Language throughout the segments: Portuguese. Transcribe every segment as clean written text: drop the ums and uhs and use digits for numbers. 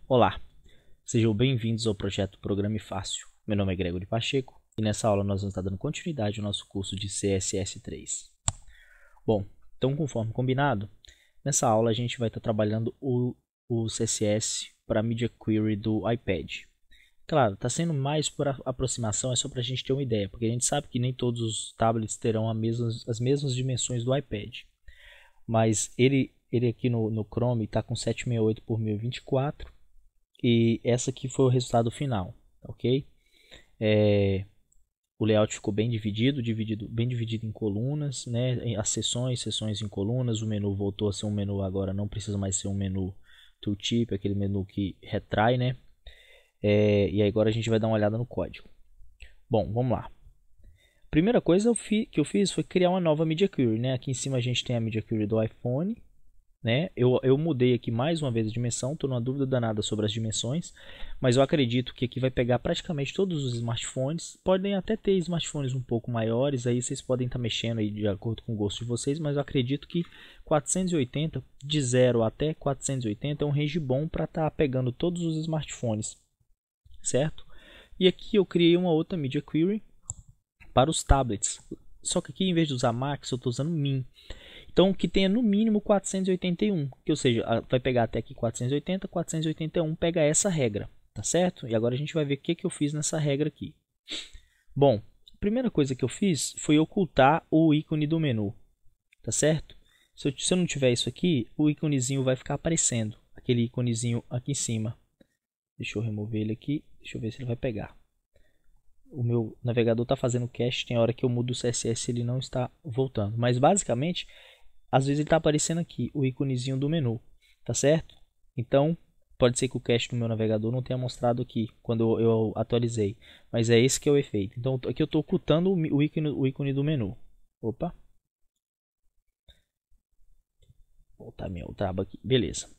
Olá, sejam bem-vindos ao projeto Programe Fácil. Meu nome é Gregory Pacheco e nessa aula nós vamos estar dando continuidade ao nosso curso de CSS3. Bom, então conforme combinado, nessa aula a gente vai estar trabalhando o CSS para a Media Query do iPad. Claro, está sendo mais por aproximação, é só para a gente ter uma ideia, porque a gente sabe que nem todos os tablets terão as mesmas dimensões do iPad. Mas ele aqui no Chrome está com 768 por 1024 e essa aqui foi o resultado final, ok? O layout ficou bem dividido em colunas, né? As sessões em colunas, o menu voltou a ser um menu agora, não precisa mais ser um menu tooltip, aquele menu que retrai, né? E agora a gente vai dar uma olhada no código. Bom, vamos lá. Primeira coisa que eu fiz foi criar uma nova Media Query, né? Aqui em cima a gente tem a Media Query do iPhone, né? Eu mudei aqui mais uma vez a dimensão, estou numa dúvida danada sobre as dimensões, mas eu acredito que aqui vai pegar praticamente todos os smartphones. Podem até ter smartphones um pouco maiores, aí vocês podem estar mexendo aí de acordo com o gosto de vocês, mas eu acredito que 480, de 0 até 480 é um range bom para estar pegando todos os smartphones, certo? E aqui eu criei uma outra Media Query para os tablets, só que aqui em vez de usar Max eu estou usando Min. Então que tenha no mínimo 481, que ou seja, vai pegar até aqui 480, 481 pega essa regra, tá certo? E agora a gente vai ver o que eu fiz nessa regra aqui. Bom, a primeira coisa que eu fiz foi ocultar o ícone do menu, tá certo? Se eu não tiver isso aqui, o íconezinho vai ficar aparecendo, aquele íconezinho aqui em cima. Deixa eu remover ele aqui, deixa eu ver se ele vai pegar. O meu navegador está fazendo cache, tem hora que eu mudo o CSS ele não está voltando. Mas basicamente, às vezes ele está aparecendo aqui, o íconezinho do menu, tá certo? Então, pode ser que o cache do meu navegador não tenha mostrado aqui, quando eu atualizei. Mas é esse que é o efeito. Então, aqui eu estou ocultando o ícone do menu. Opa! Vou voltar minha outra aba aqui. Beleza.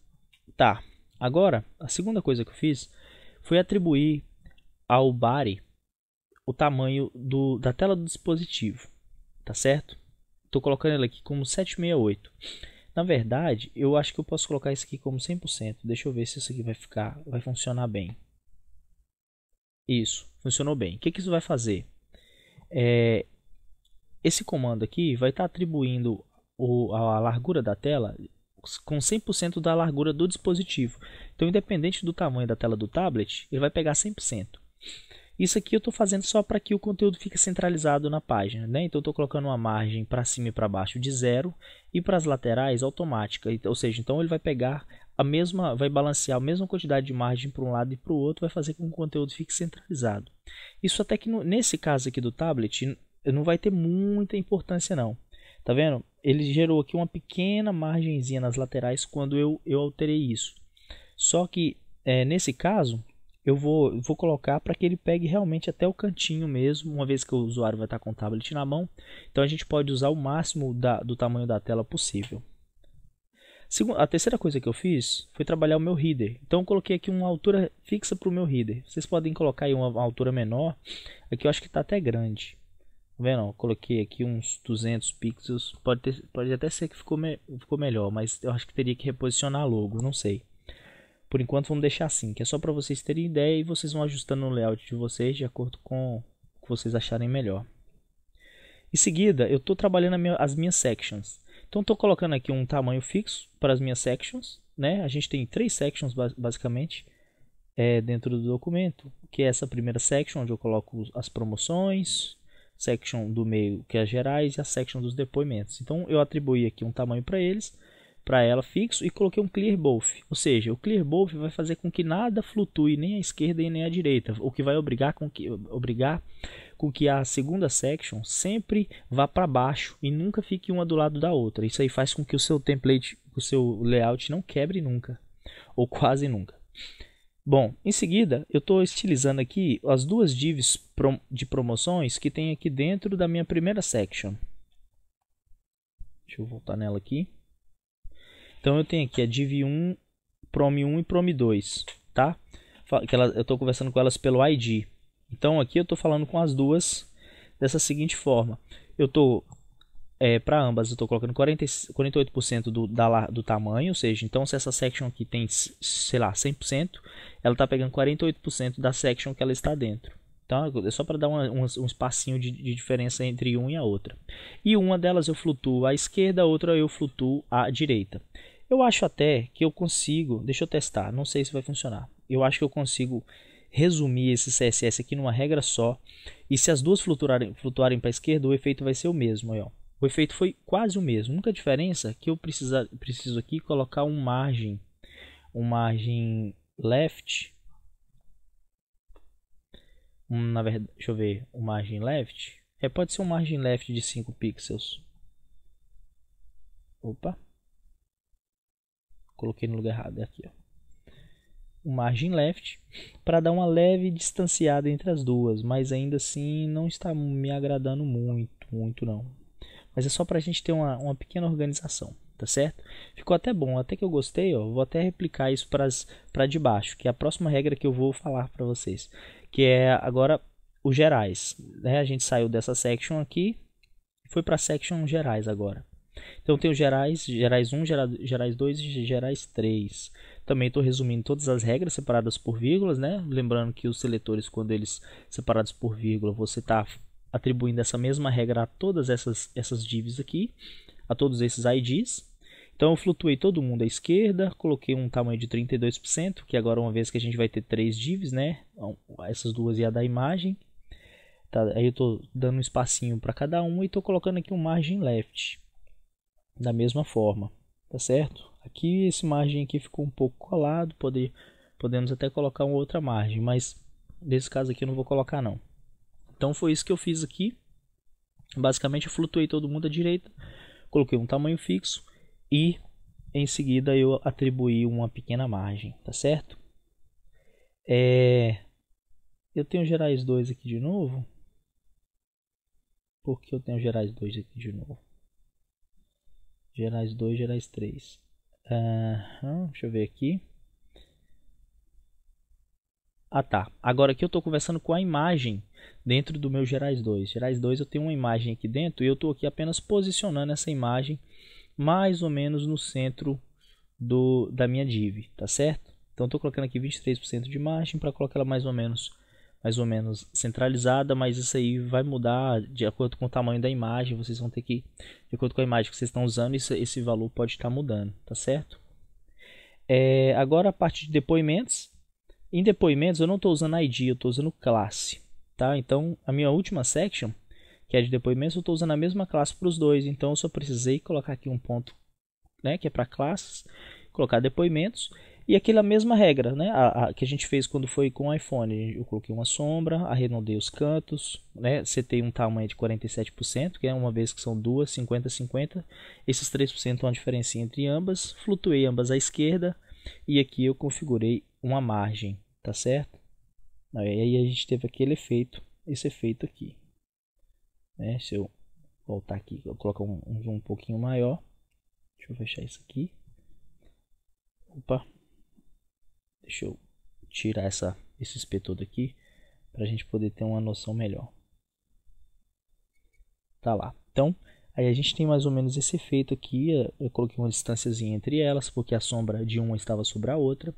Tá. Agora, a segunda coisa que eu fiz foi atribuir ao body o tamanho da tela do dispositivo, tá certo? Estou colocando ele aqui como 768. Na verdade, eu acho que eu posso colocar isso aqui como 100%. Deixa eu ver se isso aqui vai funcionar bem. Isso, funcionou bem. O que isso vai fazer? Esse comando aqui vai estar atribuindo a largura da tela com 100% da largura do dispositivo. Então, independente do tamanho da tela do tablet, ele vai pegar 100%. Isso aqui eu estou fazendo só para que o conteúdo fique centralizado na página, né? Então eu estou colocando uma margem para cima e para baixo de 0 e para as laterais automática. Ou seja, então ele vai pegar vai balancear a mesma quantidade de margem para um lado e para o outro, vai fazer com que o conteúdo fique centralizado. Isso até que nesse caso aqui do tablet não vai ter muita importância não. Tá vendo? Ele gerou aqui uma pequena margenzinha nas laterais quando eu alterei isso. Só que nesse caso eu vou colocar para que ele pegue realmente até o cantinho mesmo, uma vez que o usuário vai estar com o tablet na mão. Então a gente pode usar o máximo do tamanho da tela possível. A terceira coisa que eu fiz foi trabalhar o meu header. Então eu coloquei aqui uma altura fixa para o meu header. Vocês podem colocar aí uma altura menor. Aqui eu acho que está até grande. Tá vendo? Eu coloquei aqui uns 200 pixels. Pode até ser que ficou melhor, mas eu acho que teria que reposicionar logo, não sei. Por enquanto vamos deixar assim, que é só para vocês terem ideia e vocês vão ajustando o layout de vocês de acordo com o que vocês acharem melhor. Em seguida, eu estou trabalhando as minhas sections. Então estou colocando aqui um tamanho fixo para as minhas sections, né? A gente tem 3 sections basicamente dentro do documento, que é essa primeira section onde eu coloco as promoções, section do meio que é as gerais e a section dos depoimentos. Então eu atribuí aqui um tamanho para ela fixo e coloquei um clear both, ou seja, o clear both vai fazer com que nada flutue nem à esquerda e nem à direita, o que vai obrigar com que a segunda section sempre vá para baixo e nunca fique uma do lado da outra. Isso aí faz com que o seu template, o seu layout não quebre nunca, ou quase nunca. Bom, em seguida eu estou estilizando aqui as duas divs de promoções que tem aqui dentro da minha primeira section. Deixa eu voltar nela aqui. Então eu tenho aqui a div 1, prom 1 e prom 2, tá? Eu estou conversando com elas pelo ID. Então aqui eu estou falando com as duas dessa seguinte forma. Eu estou para ambas eu estou colocando 48% do tamanho, ou seja, então se essa section aqui tem, sei lá, 100%, ela está pegando 48% da section que ela está dentro. Então é só para dar um espacinho de diferença entre uma e a outra. E uma delas eu flutuo à esquerda, a outra eu flutuo à direita. Eu acho até que eu consigo, deixa eu testar, não sei se vai funcionar. Eu acho que eu consigo resumir esse CSS aqui numa regra só. E se as duas flutuarem para a esquerda, o efeito vai ser o mesmo. Aí, ó. O efeito foi quase o mesmo. A única diferença é que eu preciso aqui colocar um margem left. Na verdade, deixa eu ver, um margem left. Pode ser um margem left de 5 pixels. Opa. Coloquei no lugar errado, é aqui, ó. Um margem left para dar uma leve distanciada entre as duas, mas ainda assim não está me agradando muito não. Mas é só para a gente ter uma pequena organização, tá certo? Ficou até bom, até que eu gostei, ó. Vou até replicar isso para de baixo, que é a próxima regra que eu vou falar para vocês, que é agora os gerais, né? A gente saiu dessa section aqui e foi para section gerais agora. Então tem os gerais 1, gerais 2 e gerais 3. Também estou resumindo todas as regras separadas por vírgulas, né? Lembrando que os seletores, quando eles separados por vírgula, você está atribuindo essa mesma regra a todas essas divs aqui, a todos esses IDs. Então eu flutuei todo mundo à esquerda, coloquei um tamanho de 32%, que agora uma vez que a gente vai ter 3 divs, né? Essas duas ia dar imagem. Tá, aí eu estou dando um espacinho para cada um e estou colocando aqui um margem left. Da mesma forma, tá certo? Aqui esse margem aqui ficou um pouco colado, podemos até colocar uma outra margem, mas nesse caso aqui eu não vou colocar não. Então foi isso que eu fiz aqui. Basicamente eu flutuei todo mundo à direita, coloquei um tamanho fixo e em seguida eu atribuí uma pequena margem, tá certo? Eu tenho gerais 2 aqui de novo. Por que eu tenho gerais 2 aqui de novo? Gerais 2, gerais 3. Deixa eu ver aqui. Tá. Agora aqui eu estou conversando com a imagem dentro do meu gerais 2. Gerais 2 eu tenho uma imagem aqui dentro e eu estou aqui apenas posicionando essa imagem mais ou menos no centro da minha div, tá certo? Então estou colocando aqui 23% de margem para colocar ela mais ou menos centralizada, mas isso aí vai mudar de acordo com o tamanho da imagem. Vocês vão ter que, de acordo com a imagem que vocês estão usando, esse valor pode estar mudando, tá certo? Agora a parte de depoimentos. Em depoimentos eu não estou usando ID, eu estou usando classe, tá? Então a minha última section, que é de depoimentos, eu estou usando a mesma classe para os dois. Então eu só precisei colocar aqui um ponto, né, que é para classes, colocar depoimentos. E aquela mesma regra, né, que a gente fez quando foi com o iPhone. Eu coloquei uma sombra, arredondei os cantos, né, setei um tamanho de 47%, que é uma vez que são duas, 50-50. Esses 3% é uma diferença entre ambas. Flutuei ambas à esquerda e aqui eu configurei uma margem, tá certo? Aí a gente teve aquele efeito, esse efeito aqui. Né, se eu voltar aqui, eu colocar um zoom um pouquinho maior. Deixa eu fechar isso aqui. Opa. Deixa eu tirar esse SP todo aqui para a gente poder ter uma noção melhor. Tá lá. Então, aí a gente tem mais ou menos esse efeito aqui. Eu coloquei uma distânciazinha entre elas, porque a sombra de uma estava sobre a outra.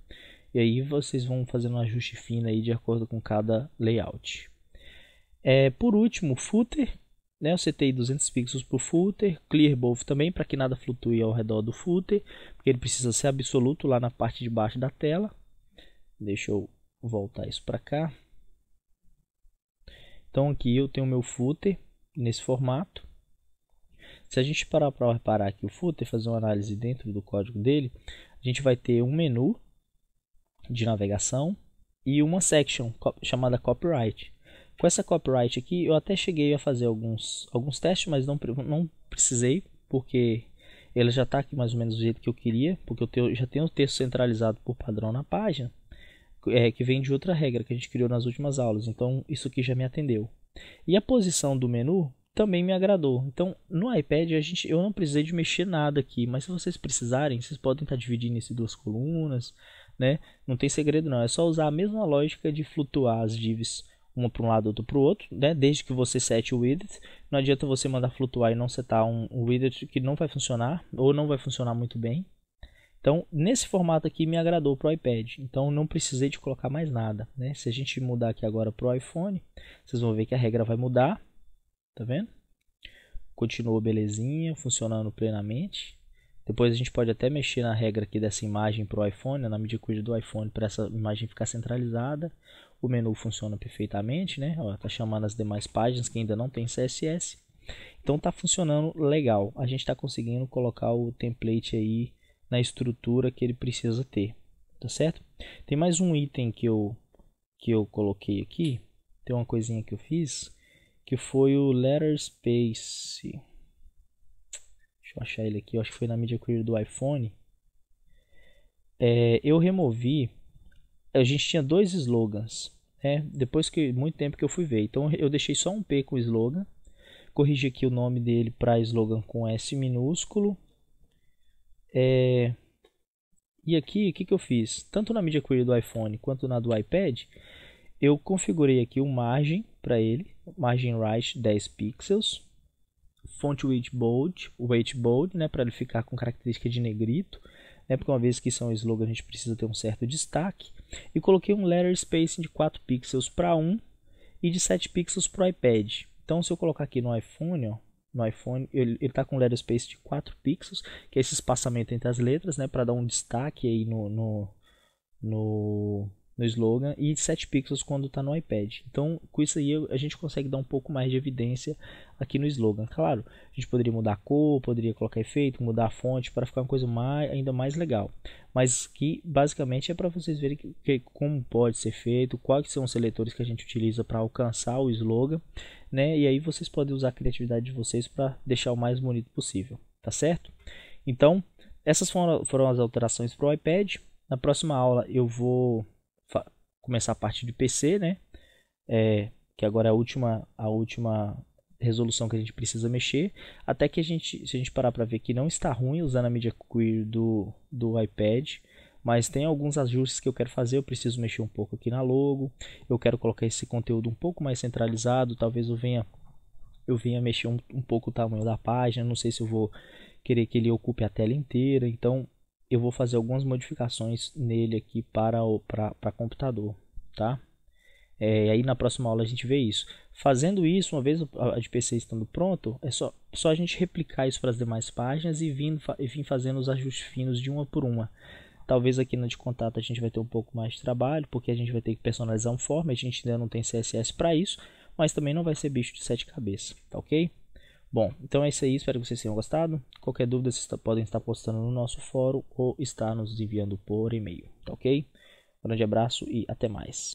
E aí vocês vão fazendo um ajuste fino aí de acordo com cada layout. Por último, footer. Né, eu setei 200 pixels para o footer, clear both também, para que nada flutue ao redor do footer, porque ele precisa ser absoluto lá na parte de baixo da tela. Deixa eu voltar isso para cá. Então aqui eu tenho o meu footer nesse formato. Se a gente parar para reparar aqui o footer, fazer uma análise dentro do código dele, a gente vai ter um menu de navegação e uma section chamada copyright. Com essa copyright aqui, eu até cheguei a fazer alguns testes, mas não precisei, porque ele já está aqui mais ou menos do jeito que eu queria, porque eu já tenho o texto centralizado por padrão na página, que vem de outra regra que a gente criou nas últimas aulas. Então isso aqui já me atendeu. E a posição do menu também me agradou. Então no iPad eu não precisei de mexer nada aqui, mas se vocês precisarem, vocês podem estar dividindo isso em duas colunas, né? Não tem segredo não, é só usar a mesma lógica de flutuar as divs uma para um lado, outra para o outro, né? Desde que você sete o width. Não adianta você mandar flutuar e não setar um width que não vai funcionar, ou não vai funcionar muito bem. Então, nesse formato aqui me agradou para o iPad, então não precisei de colocar mais nada, né? Se a gente mudar aqui agora para o iPhone, vocês vão ver que a regra vai mudar, tá vendo? Continua belezinha, funcionando plenamente. Depois a gente pode até mexer na regra aqui dessa imagem para o iPhone, na mídia query do iPhone, para essa imagem ficar centralizada. O menu funciona perfeitamente, né? Ó, tá chamando as demais páginas que ainda não tem CSS. Então tá funcionando legal. A gente está conseguindo colocar o template aí na estrutura que ele precisa ter, tá certo? Tem mais um item que eu coloquei aqui, tem uma coisinha que eu fiz, que foi o letter space. Deixa eu achar ele aqui, eu acho que foi na media query do iPhone. Eu removi, a gente tinha dois slogans, né? Depois que muito tempo que eu fui ver, então eu deixei só um P com o slogan, corrigi aqui o nome dele para slogan com S minúsculo. E aqui, o que eu fiz? Tanto na media query do iPhone quanto na do iPad, eu configurei aqui uma margem para ele, margem right 10 pixels, font weight bold, né, para ele ficar com característica de negrito, né, porque uma vez que isso é um slogan a gente precisa ter um certo destaque, e coloquei um letter spacing de 4 pixels para 1 e de 7 pixels para o iPad. Então se eu colocar aqui no iPhone, ó, no iPhone ele está com letter space de 4 pixels, que é esse espaçamento entre as letras, né, para dar um destaque aí no slogan, e 7 pixels quando está no iPad. Então com isso aí a gente consegue dar um pouco mais de evidência aqui no slogan. Claro, a gente poderia mudar a cor, poderia colocar efeito, mudar a fonte para ficar uma coisa ainda mais legal, mas que basicamente é para vocês verem como pode ser feito, quais são os seletores que a gente utiliza para alcançar o slogan, né? E aí vocês podem usar a criatividade de vocês para deixar o mais bonito possível, tá certo? Então essas foram as alterações para o iPad. Na próxima aula eu vou começar a parte de PC, né? Que agora é a última resolução que a gente precisa mexer, até que se a gente parar para ver que não está ruim usando a media query do iPad, mas tem alguns ajustes que eu quero fazer. Eu preciso mexer um pouco aqui na logo, eu quero colocar esse conteúdo um pouco mais centralizado, talvez eu venha mexer um pouco o tamanho da página, não sei se eu vou querer que ele ocupe a tela inteira, então eu vou fazer algumas modificações nele aqui para computador, tá? E aí na próxima aula a gente vê isso. Fazendo isso, uma vez a de PC estando pronto, é só a gente replicar isso para as demais páginas e vir fazendo os ajustes finos de uma por uma. Talvez aqui na de contato a gente vai ter um pouco mais de trabalho, porque a gente vai ter que personalizar um form, a gente ainda não tem CSS para isso, mas também não vai ser bicho de 7 cabeças, tá ok? Bom, então é isso aí, espero que vocês tenham gostado. Qualquer dúvida vocês podem estar postando no nosso fórum ou estar nos enviando por e-mail, tá ok? Um grande abraço e até mais.